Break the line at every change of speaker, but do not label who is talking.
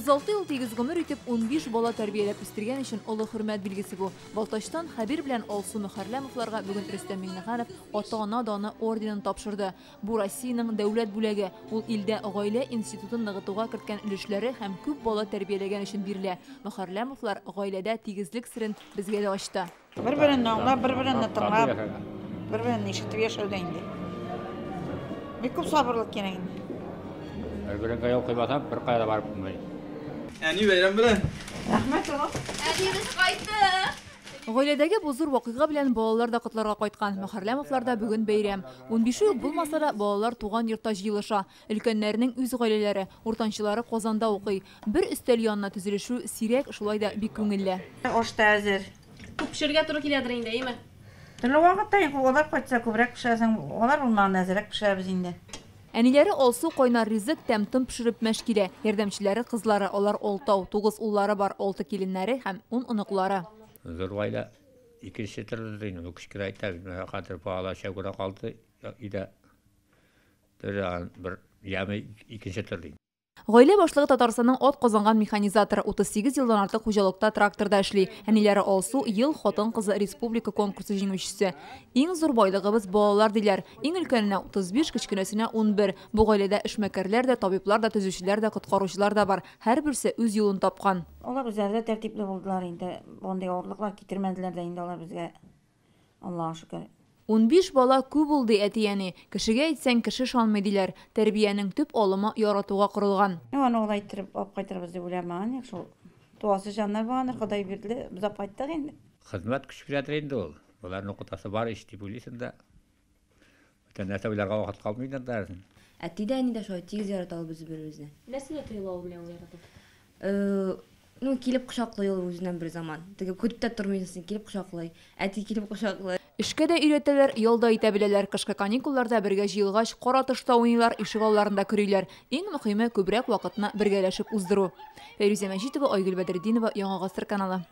36 ел тигез гомер итеп 15 бала тәрбияләп үстергән өчен олы хөрмәт билгесе бу. Балтачтан Хәбир белән Алсу Мөхәррәмовларга бүгін Рөстәм Миңнеханов ата-ана даны орденын тапшырды. Бу Россиянең дәүләт бүләге. Ул илдә гаилә институтын ныгытуга керткән өлешләре һәм күп бала тәрбияләгән өчен бирелә. Мөхәррәмовлар гаиләдә тигезлек сирен безгә дә ачты.
Бер-берен аңлап, бер-берен тыңлап, бер-берен ишетеп яшәүдә инде. Бик күп сабырлык кирәк инде.
Бер-беренә ял кыйбатам, бер кайда барып булмый.
Әни бәйрәм белән.
Рәхмәт олы.
Әниебез кайтты. Гаиләдәге бу зур вакыйга белән балалар да котларга кайткан. Мөхәррәмовлар да бүген бәйрәм. 15 ел булмаса да балалар туган йортта җыелыша. Өлкәннәрнең үз гаиләләре, уртанчылары Казанда укый. Бер өстәл янына төзелешү сирәк, шулай да бик күңелле.
Аш та әзер.
Күп пешерергә туры киләдер инде, әйме?
Төрле вакытта олар кайтса күбрәк пешерәсең, олар булмаган әзрәк пешерәбез инде.
Әниләре Алсу кайнар ризык тәм-том пешереп мәш килә. Ярдәмчеләре кызлары, алар 6, 9 уллары бар, 6 киленнәре һәм 10 оныклары.
Зур гаилә икенче төрле инде, бу кичкә әйтәбез, хәтер бала шәгүрә калды, иде бер яме икенче төрле.
Гаилә башлыгы Татарстанның ат казанган механизаторы 38 елдан артык хуҗалыкта тракторда эшли. Әниләре Алсу ел хатын-кызы республика конкурсы җиңүчесе. Иң зур байлыгыбыз балалар диләр. Иң өлкәненә 35, кечкенәсенә 11. Бу гаиләдә эшмәкәрләр дә, табиблар да, төзүчеләр дә, коткаручылар да бар. Һәрберсе үз юлын тапкан.
Алар үзләре тәртипле булдылар инде. Мондый авырлыклар китермәделәр дә инде алар безгә. Аллаһа шөкер.
15 бала күп булды әтияне. Кешегә әйтсәң кеше шанмый диләр. Тәрбиянең төп алымы яратуга корылган.
Аны алай итеп алып кайтырбыз дип уйламаган, шул. Туасы җаннар баганы Ходай бирде, без алып кайттык инде.
Хезмәт көч бирәдер инде ул. Аларның кутасы бар ич дип уйлыйсың да. Бүтән нәрсә уйларга вакыт калмый инде.
Әти дә, әни дә шулай тигез ярата ул бер-беребезне.
Нәрсәне тыйла ул белән яратып?
Ну, килеп кочаклый ул үзеннән бер заман. Теге көтеп тә тормыйсың, килеп кочаклый. Әти килеп кочаклый.
Эшкә дә өйрәтәләр, ялда итә беләләр. Кышкы каникулларда бергә җыелгач, кара тышта уйныйлар, ишек алларында көриләр. Иң мөһиме күбрәк вакытны бергәләшеп уздыру. Фәрүзә Мәҗитова, Айгөл Бәдретдинова, Яңа гасыр каналы.